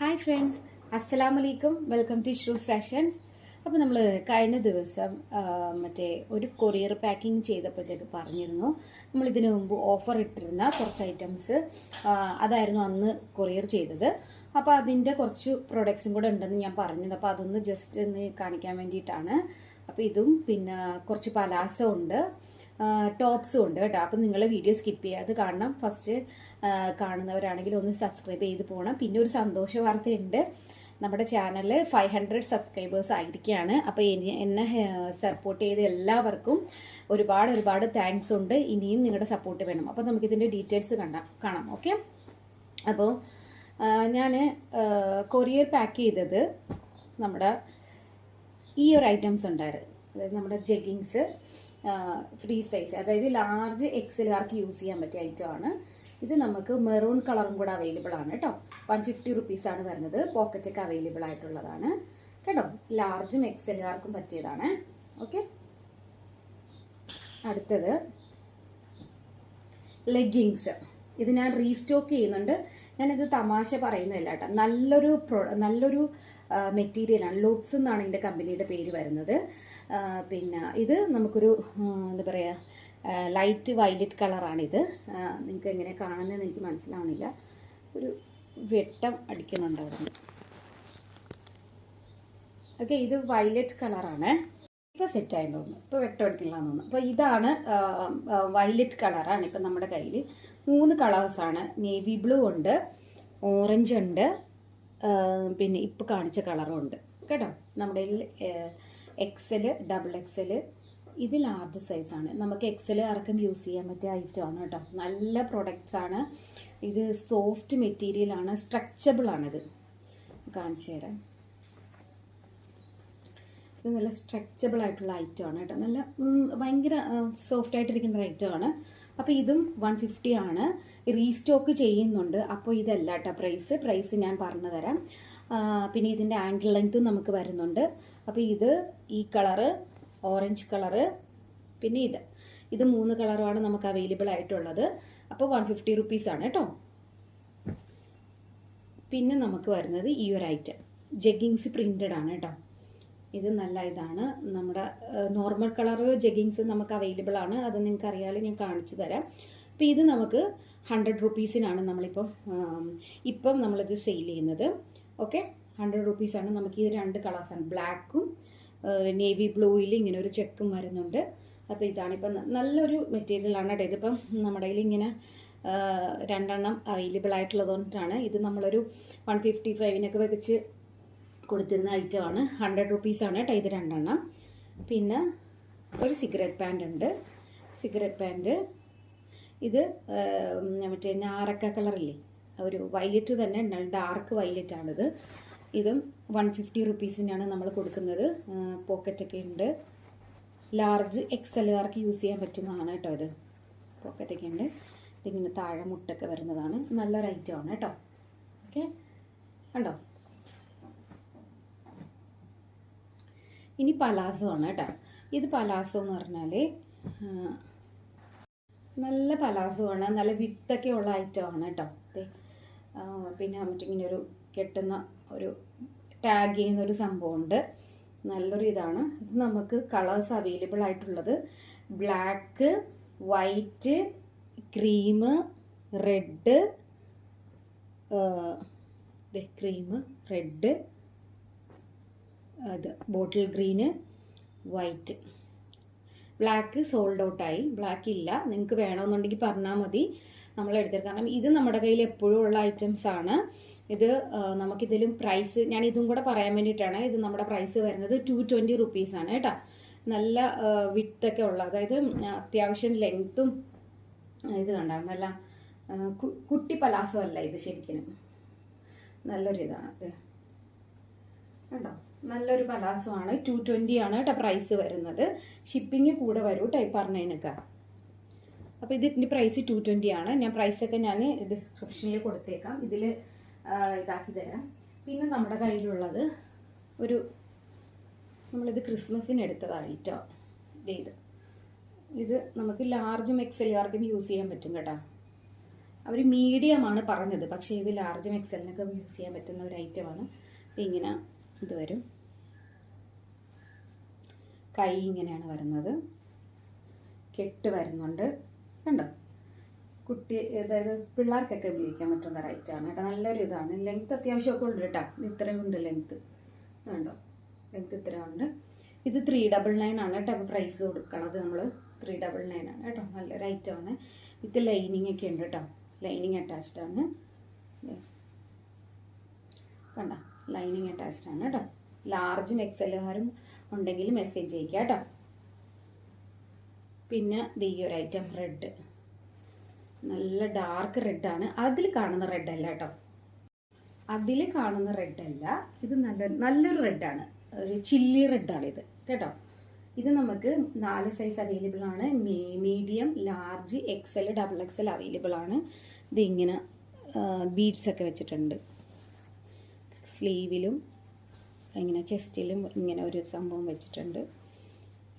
Hi friends, അസ്സലാമു അലൈക്കും. Welcome to Ishroos fashions. അപ്പോൾ നമ്മൾ കഴിഞ്ഞ ദിവസം മറ്റേ ഒരു കൊറിയർ പാക്കിംഗ് ചെയ്തപ്പോഴത്തേക്ക് പറഞ്ഞിരുന്നു നമ്മൾ ഇതിനു മുമ്പ് ഓഫർ ഇട്ടിരുന്ന കുറച്ച് ഐറ്റംസ് അതായിരുന്നു അന്ന് കൊറിയർ ചെയ്തത്. അപ്പോൾ അതിൻ്റെ കുറച്ച് പ്രൊഡക്ട്സും കൂടെ ഉണ്ടെന്ന് ഞാൻ പറഞ്ഞിട്ടുണ്ട്. അപ്പോൾ അതൊന്ന് ജസ്റ്റ് ഒന്ന് കാണിക്കാൻ വേണ്ടിയിട്ടാണ്. അപ്പോൾ ഇതും പിന്നെ കുറച്ച് പലാസോ ഉണ്ട്, ടോപ്സും ഉണ്ട് കേട്ടോ. അപ്പം നിങ്ങൾ വീഡിയോ സ്കിപ്പ് ചെയ്യാതെ കാണണം. ഫസ്റ്റ് കാണുന്നവരാണെങ്കിൽ ഒന്ന് സബ്സ്ക്രൈബ് ചെയ്ത് പോകണം. പിന്നെ ഒരു സന്തോഷ വാർത്തയുണ്ട്, നമ്മുടെ ചാനൽ 500 സബ്സ്ക്രൈബേഴ്സ് ആയിരിക്കുകയാണ്. അപ്പോൾ എന്നെ സപ്പോർട്ട് ചെയ്ത എല്ലാവർക്കും ഒരുപാട് താങ്ക്സ് ഉണ്ട്. ഇനിയും നിങ്ങളുടെ സപ്പോർട്ട് വേണം. അപ്പോൾ നമുക്കിതിൻ്റെ ഡീറ്റെയിൽസ് കാണാം. ഓക്കെ, അപ്പോൾ ഞാൻ കൊറിയർ പാക്ക് ചെയ്തത് നമ്മുടെ ഈ ഒരു ഐറ്റംസ് ഉണ്ടായിരുന്നു. അതായത് നമ്മുടെ ജെഗിങ്സ് ഫ്രീ സൈസ്, അതായത് ലാർജ് എക്സലുകാർക്ക് യൂസ് ചെയ്യാൻ പറ്റിയ ഐറ്റമാണ് ഇത്. നമുക്ക് മെറൂൺ കളറും കൂടെ അവൈലബിൾ ആണ് കേട്ടോ. 150 റുപ്പീസാണ് വരുന്നത്. പോക്കറ്റൊക്കെ അവൈലബിൾ ആയിട്ടുള്ളതാണ് കേട്ടോ. ലാർജും എക്സലുകാർക്കും പറ്റിയതാണ്. ഓക്കെ, അടുത്തത് ലെഗിങ്സ്. ഇത് ഞാൻ റീസ്റ്റോക്ക് ചെയ്യുന്നുണ്ട്. ഞാനിത് തമാശ പറയുന്നതല്ല കേട്ടോ. നല്ലൊരു മെറ്റീരിയലാണ്. ലൂപ്സ് എന്നാണ് ഇതിൻ്റെ കമ്പനിയുടെ പേര് വരുന്നത്. പിന്നെ ഇത് നമുക്കൊരു എന്താ പറയുക, ലൈറ്റ് വയലറ്റ് കളറാണിത്. നിങ്ങൾക്ക് എങ്ങനെ കാണുന്നതെന്ന് എനിക്ക് മനസ്സിലാവണില്ല. ഒരു വെട്ടം അടിക്കുന്നുണ്ട് അവിടെ. ഓക്കെ, ഇത് വയലറ്റ് കളറാണ്. ഇപ്പോൾ സെറ്റായി തോന്നുന്നു, ഇപ്പോൾ വെട്ടം അടിക്കണമെന്ന് തോന്നുന്നു. അപ്പോൾ ഇതാണ് വയലറ്റ് കളറാണ് ഇപ്പം നമ്മുടെ കയ്യിൽ. 3 കളേഴ്സാണ്. നേവി ബ്ലൂ ഉണ്ട്, ഓറഞ്ച് ഉണ്ട്, പിന്നെ ഇപ്പോൾ കാണിച്ച കളറും ഉണ്ട് കേട്ടോ. നമ്മുടെ എക്സൽ, ഡബിൾ എക്സൽ, ഇത് ലാർജ് സൈസാണ്. നമുക്ക് എക്സൽ ആർക്കും യൂസ് ചെയ്യാൻ പറ്റിയ ഐറ്റമാണ് കേട്ടോ. നല്ല പ്രൊഡക്റ്റ്സ് ആണ്. ഇത് സോഫ്റ്റ് മെറ്റീരിയലാണ്, സ്ട്രെച്ചബിൾ ആണിത്. കാണിച്ചു തരാം. ഇത് നല്ല സ്ട്രെച്ചബിൾ ആയിട്ടുള്ള ഐറ്റമാണ് കേട്ടോ. നല്ല ഭയങ്കര സോഫ്റ്റ് ആയിട്ടിരിക്കുന്ന ഒരു ഐറ്റമാണ്. അപ്പോൾ ഇതും 150 ആണ്. റീസ്റ്റോക്ക് ചെയ്യുന്നുണ്ട്. അപ്പോൾ ഇതല്ല കേട്ടോ പ്രൈസ് ഞാൻ പറഞ്ഞു തരാം. പിന്നെ ഇതിൻ്റെ ആംഗിൾ ലെങ്ത്തും നമുക്ക് വരുന്നുണ്ട്. അപ്പോൾ ഈ കളറ്, ഓറഞ്ച് കളറ്, പിന്നെ ഇത് 3 കളറുമാണ് നമുക്ക് അവൈലബിൾ ആയിട്ടുള്ളത്. അപ്പോൾ 150 റുപ്പീസാണ് കേട്ടോ. പിന്നെ നമുക്ക് വരുന്നത് ഈ ഒരു ഐറ്റം ജെഗിങ്സ് പ്രിൻറ്റഡ് ആണ് കേട്ടോ. ഇത് നല്ല ഇതാണ്. നമ്മുടെ നോർമൽ കളർ ജെഗിങ്സ് നമുക്ക് അവൈലബിൾ ആണ്. അത് നിങ്ങൾക്ക് അറിയാമല്ലോ, ഞാൻ കാണിച്ചു തരാം. അപ്പോൾ ഇത് നമുക്ക് 100 റുപ്പീസിനാണ് ഇപ്പം നമ്മളിത് സെയിൽ ചെയ്യുന്നത്. ഓക്കെ, 100 റുപ്പീസാണ്. നമുക്ക് ഇത് 2 കളേഴ്സാണ്, ബ്ലാക്കും നേവി ബ്ലൂയിൽ ഇങ്ങനെ ഒരു ചെക്കും വരുന്നുണ്ട്. അപ്പോൾ ഇതാണ് ഇപ്പം നല്ലൊരു മെറ്റീരിയലാണ് കേട്ടോ. ഇതിപ്പം നമ്മുടെ കയ്യിൽ ഇങ്ങനെ 2 അവൈലബിൾ ആയിട്ടുള്ളതുകൊണ്ടാണ്. ഇത് നമ്മളൊരു 155-നൊക്കെ വെച്ച് കൊടുത്തിരുന്ന ഐറ്റമാണ്. 100 റുപ്പീസാണ് കേട്ടോ ഇത് 2. പിന്നെ ഒരു സിഗരറ്റ് പാൻ്റ് ഉണ്ട്. സിഗരറ്റ് പാൻ്റ് ഇത് മറ്റേ നാരക്ക കളറില്ലേ, ഒരു വയലറ്റ് തന്നെ, ഡാർക്ക് വയലറ്റ് ആണിത്. ഇതും 150 റുപ്പീസിനാണ് നമ്മൾ കൊടുക്കുന്നത്. പോക്കറ്റൊക്കെ ഉണ്ട്. ലാർജ് എക്സലുകാർക്ക് യൂസ് ചെയ്യാൻ പറ്റുന്നതാണ് കേട്ടോ. ഇത് പോക്കറ്റൊക്കെ ഉണ്ട്. ഇതിങ്ങനെ താഴെ മുട്ടൊക്കെ വരുന്നതാണ്. നല്ലൊരു ഐറ്റമാണ് കേട്ടോ. ഓക്കെ, കണ്ടോ. ഇനി പലാസോ ആണ് കേട്ടോ. ഇത് പലാസോ എന്ന് പറഞ്ഞാൽ നല്ല പലാസോ ആണ്. നല്ല വിത്തൊക്കെ ഉള്ള ഐറ്റമാണ് കേട്ടോ. പിന്നെ മറ്റിങ്ങനെ ഒരു കെട്ടുന്ന ഒരു ടാഗ് ചെയ്യുന്ന ഒരു സംഭവമുണ്ട്. നല്ലൊരു ഇതാണ്. ഇത് നമുക്ക് കളേഴ്സ് അവൈലബിൾ ആയിട്ടുള്ളത് ബ്ലാക്ക്, വൈറ്റ്, ക്രീം, റെഡ്, അത് ബോട്ടിൽ ഗ്രീന്, വൈറ്റ്. ബ്ലാക്ക് സോൾഡ് ഔട്ടായി. ബ്ലാക്ക് ഇല്ല. നിങ്ങൾക്ക് വേണമെന്നുണ്ടെങ്കിൽ പറഞ്ഞാൽ മതി, നമ്മൾ എടുത്തിട്ട്. കാരണം ഇത് നമ്മുടെ കയ്യിൽ എപ്പോഴും ഉള്ള ഐറ്റംസ് ആണ്. ഇത് നമുക്കിതിലും പ്രൈസ് ഞാൻ ഇതും കൂടെ പറയാൻ വേണ്ടിയിട്ടാണ്. ഇത് നമ്മുടെ പ്രൈസ് വരുന്നത് 220 റുപ്പീസാണ് കേട്ടോ. നല്ല വിത്തൊക്കെ ഉള്ള, അതായത് അത്യാവശ്യം ലെങ്ത്തും. ഇത് കണ്ട, നല്ല കുട്ടി പലാസോ അല്ല ഇത്, ശരിക്കും നല്ലൊരു ഇതാണ്. ഇത് കണ്ടോ, നല്ലൊരു പലാസോ ആണ്. 220 ആണ് കേട്ടോ പ്രൈസ് വരുന്നത്. ഷിപ്പിംഗ് കൂടെ വരും കേട്ടോ പറഞ്ഞതിനൊക്കെ. അപ്പോൾ ഇതിൻ്റെ പ്രൈസ് 220 ആണ്. ഞാൻ പ്രൈസൊക്കെ ഞാൻ ഡിസ്ക്രിപ്ഷനിൽ കൊടുത്തേക്കാം, ഇതിൽ ഇതാക്കി തരാം. പിന്നെ നമ്മുടെ കയ്യിലുള്ളത് നമ്മളിത് ക്രിസ്മസിന് എടുത്തതായിട്ടോ. ഇത് നമുക്ക് ലാർജും എക്സലുകാർക്കും യൂസ് ചെയ്യാൻ പറ്റും കേട്ടോ. അവർ മീഡിയമാണ് പറഞ്ഞത്, പക്ഷേ ഇത് ലാർജും എക്സലിനൊക്കെ യൂസ് ചെയ്യാൻ പറ്റുന്ന ഒരു ഐറ്റമാണ്. ഇങ്ങനെ ഇത് വരും, കൈ ഇങ്ങനെയാണ് വരുന്നത്, കെട്ട് വരുന്നുണ്ട്, കണ്ടോ. കുട്ടി, അതായത് പിള്ളേർക്കൊക്കെ ഉപയോഗിക്കാൻ പറ്റുന്ന ഒരു ഐറ്റമാണ് കേട്ടോ. നല്ലൊരു ഇതാണ്. ലെങ്ത് അത്യാവശ്യമൊക്കെ ഉണ്ട് കേട്ടോ. ഇത്രയും ഉണ്ട് ലെങ്ത്ത്, കണ്ടോ, ലെങ്ത് ഇത്ര ഉണ്ട്. ഇത് 399 ആണ് കേട്ടോ. അപ്പോൾ പ്രൈസ് കൊടുക്കണത് നമ്മൾ 399 ആണ് കേട്ടോ. നല്ലൊരു ഐറ്റമാണ്. ഇത് ലൈനിങ് ഒക്കെ ഉണ്ട് കേട്ടോ. ലൈനിങ് അറ്റാച്ച്ഡ് ആണ്, കണ്ടോ, ലൈനിങ് അറ്റാച്ച്ഡ് ആണ് കേട്ടോ. ലാർജും എക്സലുകാരും ഉണ്ടെങ്കിൽ മെസ്സേജ് അയക്കുക കേട്ടോ. പിന്നെ ഈ ഒരു ഐറ്റം റെഡ്, നല്ല ഡാർക്ക് റെഡാണ്. അതിൽ കാണുന്ന റെഡ് അല്ല കേട്ടോ, അതിൽ കാണുന്ന റെഡ് അല്ല. ഇത് നല്ലൊരു റെഡാണ്, ഒരു ചില്ലി റെഡാണ് ഇത് കേട്ടോ. ഇത് നമുക്ക് 4 സൈസ് അവൈലബിൾ ആണ്. Medium, large, XL, double XL available ആണ്. ഇതിങ്ങനെ ബീഡ്സ് ഒക്കെ വെച്ചിട്ടുണ്ട്. സ്ലീവിലും ഇങ്ങനെ ചെസ്റ്റിലും ഇങ്ങനെ ഒരു സംഭവം വെച്ചിട്ടുണ്ട്.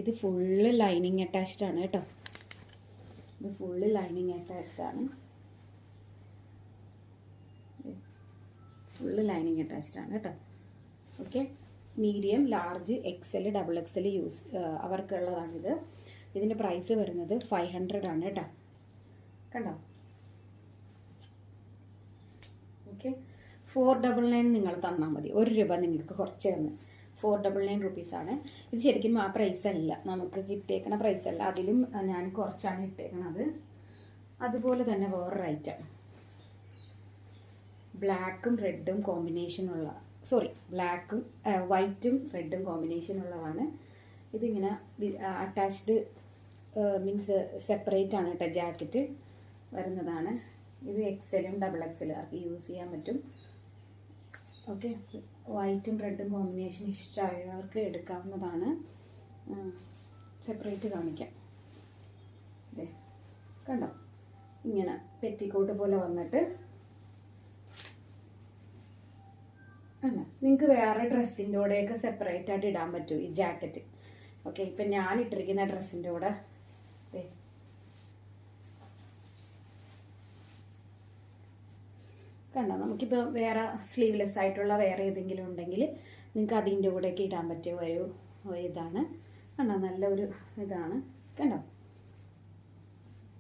ഇത് ഫുള്ള് ലൈനിങ് അറ്റാച്ച്ഡ് ആണ് കേട്ടോ. ഇത് ഫുള്ള് ലൈനിങ് അറ്റാച്ച്ഡ് ആണ്, ഫുള്ള് ലൈനിങ് അറ്റാച്ച്ഡ് ആണ് കേട്ടോ. Okay, medium, large, XL, double XL അവർക്കുള്ളതാണിത്. ഇതിൻ്റെ പ്രൈസ് വരുന്നത് 500 ആണ് കേട്ടോ, കണ്ടോ. ഓക്കെ, 499 നിങ്ങൾ തന്നാൽ മതി. 1 രൂപ നിങ്ങൾക്ക് കുറച്ച് തന്ന് 499 റുപ്പീസാണ്. ഇത് ശരിക്കും ആ പ്രൈസ് അല്ല, നമുക്ക് കിട്ടിയേക്കണ പ്രൈസ് അല്ല, അതിലും ഞാൻ കുറച്ചാണ് ഇട്ടേക്കണത്. അതുപോലെ തന്നെ വേറൊരു ഐറ്റം, ബ്ലാക്കും റെഡും കോമ്പിനേഷനുള്ള, ബ്ലാക്കും വൈറ്റും റെഡും കോമ്പിനേഷനുള്ളതാണ്. ഇതിങ്ങനെ അറ്റാച്ച്ഡ് മീൻസ് സെപ്പറേറ്റ് ആണ് കേട്ടോ, ജാക്കറ്റ് വരുന്നതാണ്. ഇത് എക്സലും ഡബിൾ എക്സലും ആർക്ക് യൂസ് ചെയ്യാൻ പറ്റും. ഓക്കെ, വൈറ്റും റെഡും കോമ്പിനേഷൻ ഇഷ്ടമായവർക്ക് എടുക്കാവുന്നതാണ്. സെപ്പറേറ്റ് കാണിക്കാം. അതെ, കണ്ടോ, ഇങ്ങനെ പെറ്റിക്കോട്ട് പോലെ വന്നിട്ട് അല്ല, നിങ്ങൾക്ക് വേറെ ഡ്രസ്സിൻ്റെ കൂടെയൊക്കെ സെപ്പറേറ്റ് ആയിട്ട് ഇടാൻ പറ്റും ഈ ജാക്കറ്റ്. ഓക്കെ, ഇപ്പം ഞാൻ ഇട്ടിരിക്കുന്ന ഡ്രസ്സിൻ്റെ കൂടെ കണ്ടോ, നമുക്കിപ്പോൾ വേറെ സ്ലീവ്ലെസ് ആയിട്ടുള്ള വേറെ ഏതെങ്കിലും ഉണ്ടെങ്കിൽ നിങ്ങൾക്ക് അതിൻ്റെ കൂടെയൊക്കെ ഇടാൻ പറ്റിയ ഒരു ഇതാണ്. കണ്ടോ, നല്ലൊരു ഇതാണ്, കണ്ടോ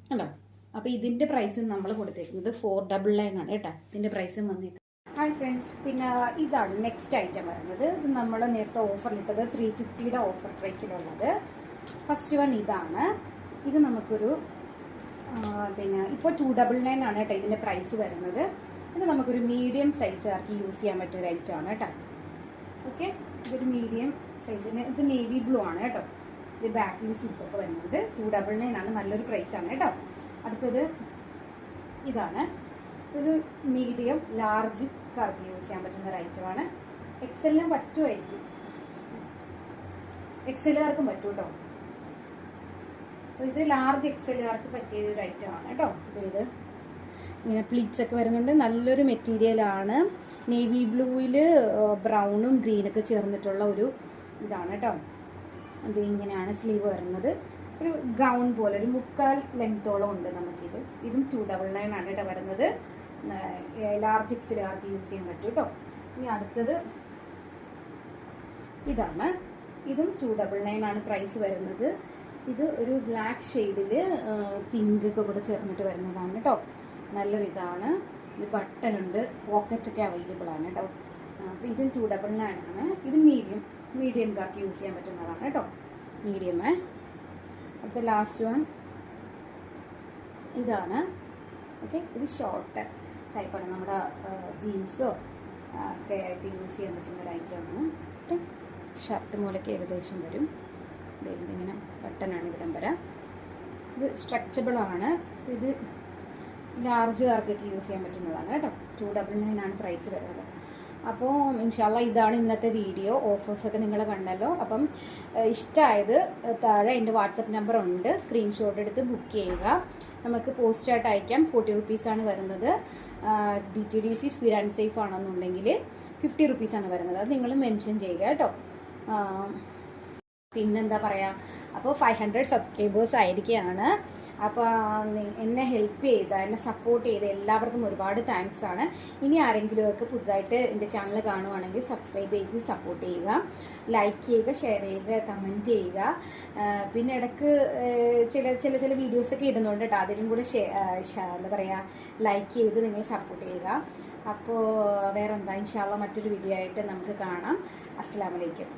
കണ്ടോ. അപ്പോൾ ഇതിൻ്റെ പ്രൈസും നമ്മൾ കൊടുത്തേക്കുന്നത് 499 ആണ് കേട്ടോ. ഇതിൻ്റെ പ്രൈസും വന്നേക്കുന്നത്. ഹായ് ഫ്രണ്ട്സ്, പിന്നെ ഇതാണ് നെക്സ്റ്റ് ഐറ്റം വരുന്നത്. ഇത് നമ്മൾ നേരത്തെ ഓഫറിലിട്ടത് 350യുടെ ഓഫർ പ്രൈസിലുള്ളത്. ഫസ്റ്റ് വൺ ഇതാണ്. ഇത് നമുക്കൊരു പിന്നെ ഇപ്പോൾ 299 ആണ് കേട്ടോ ഇതിൻ്റെ പ്രൈസ് വരുന്നത്. ഇത് നമുക്കൊരു മീഡിയം സൈസുകാർക്ക് യൂസ് ചെയ്യാൻ പറ്റിയൊരു ഐറ്റമാണ് കേട്ടോ. ഓക്കെ, ഇതൊരു മീഡിയം സൈസിന്. ഇത് നേവി ബ്ലൂ ആണ് കേട്ടോ. ഇത് ബാക്കിൽ സിപ്പൊക്കെ വരുന്നത് 299 ആണ്. നല്ലൊരു പ്രൈസാണ് കേട്ടോ. അടുത്തത് ഇതാണ്, ഒരു മീഡിയം ലാർജ് കാർക്ക് യൂസ് ചെയ്യാൻ പറ്റുന്ന ഒരു ഐറ്റമാണ്. എക്സലിനും പറ്റുമായിരിക്കും, എക്സലുകാർക്കും പറ്റും കേട്ടോ. ഇത് ലാർജ് എക്സലുകാർക്ക് പറ്റിയ ഒരു ഐറ്റമാണ് കേട്ടോ. ഇത് ഇങ്ങനെ പ്ലീറ്റ്സ് ഒക്കെ വരുന്നുണ്ട്. നല്ലൊരു മെറ്റീരിയലാണ്. നേവി ബ്ലൂവിൽ ബ്രൗണും ഗ്രീനൊക്കെ ചേർന്നിട്ടുള്ള ഒരു ഇതാണ് കേട്ടോ. അത് ഇങ്ങനെയാണ് സ്ലീവ് വരുന്നത്. ഒരു ഗൗൺ പോലെ ഒരു 3/4 ലെങ്ത്തോളം ഉണ്ട് നമുക്കിത്. ഇതും 299 ആണ് കേട്ടോ വരുന്നത്. ലാർജ് എക്സലുകാർക്ക് യൂസ് ചെയ്യാൻ പറ്റും കേട്ടോ. ഇനി അടുത്തത് ഇതാണ്. ഇതും 299 ആണ് പ്രൈസ് വരുന്നത്. ഇത് ഒരു ബ്ലാക്ക് ഷെയ്ഡിൽ പിങ്ക് ഒക്കെ കൂടെ ചേർന്നിട്ട് വരുന്നതാണ് കേട്ടോ. നല്ലൊരു ഇതാണ്. ഇത് ബട്ടൺ ഉണ്ട്, പോക്കറ്റൊക്കെ അവൈലബിൾ ആണ് കേട്ടോ. അപ്പോൾ ഇതും 299 ആണ്. ഇത് മീഡിയംകാർക്ക് യൂസ് ചെയ്യാൻ പറ്റുന്നതാണ് കേട്ടോ, മീഡിയം. അടുത്ത ലാസ്റ്റ് വൺ ഇതാണ്. ഓക്കെ, ഇത് ഷോർട്ട് ടൈപ്പാണ്. നമ്മുടെ ജീൻസോ ഒക്കെ ആയിട്ട് യൂസ് ചെയ്യാൻ പറ്റുന്ന ഒരു ഐറ്റമാണ്. ഷർട്ട് മൂലയ്ക്ക് ഏകദേശം വരും. ഇതിങ്ങനെ ബട്ടനാണ് ഇവിടം വരാം. ഇത് സ്ട്രെച്ചബിൾ ആണ്. ഇത് ലാർജുകാർക്കൊക്കെ യൂസ് ചെയ്യാൻ പറ്റുന്നതാണ് കേട്ടോ. 299 ആണ് പ്രൈസ് വരുന്നത്. അപ്പോൾ ഇൻഷാല്ല ഇതാണ് ഇന്നത്തെ വീഡിയോ. ഓഫേഴ്സൊക്കെ നിങ്ങൾ കണ്ടല്ലോ. അപ്പം ഇഷ്ടമായത് താഴെ എൻ്റെ വാട്സപ്പ് നമ്പർ ഉണ്ട്, സ്ക്രീൻഷോട്ട് എടുത്ത് ബുക്ക് ചെയ്യുക. നമുക്ക് പോസ്റ്റായിട്ട് അയക്കാം. 40 റുപ്പീസാണ് വരുന്നത്. DTDC സ്പീഡ് ആൻഡ് സേഫ് ആണെന്നുണ്ടെങ്കിൽ 50 റുപ്പീസാണ് വരുന്നത്. അത് നിങ്ങൾ മെൻഷൻ ചെയ്യുക കേട്ടോ. പിന്നെന്താ പറയുക, അപ്പോൾ 500 സബ്സ്ക്രൈബേഴ്സ് ആയിരിക്കുകയാണ്. അപ്പോൾ എന്നെ ഹെൽപ്പ് ചെയ്ത, എന്നെ സപ്പോർട്ട് ചെയ്ത എല്ലാവർക്കും ഒരുപാട് താങ്ക്സ് ആണ്. ഇനി ആരെങ്കിലുമൊക്കെ പുതുതായിട്ട് എൻ്റെ ചാനൽ കാണുവാണെങ്കിൽ സബ്സ്ക്രൈബ് ചെയ്ത് സപ്പോർട്ട് ചെയ്യുക, ലൈക്ക് ചെയ്യുക, ഷെയർ ചെയ്യുക, കമൻറ്റ് ചെയ്യുക. പിന്നെ ഇടയ്ക്ക് ചില വീഡിയോസൊക്കെ ഇടുന്നുണ്ട് കേട്ടോ, അതിലും കൂടെ എന്താ പറയുക, ലൈക്ക് ചെയ്ത് നിങ്ങൾ സപ്പോർട്ട് ചെയ്യുക. അപ്പോൾ വേറെ എന്താ, ഇൻഷാ അല്ലാഹ് മറ്റൊരു വീഡിയോ ആയിട്ട് നമുക്ക് കാണാം. അസ്സലാമു അലൈക്കും.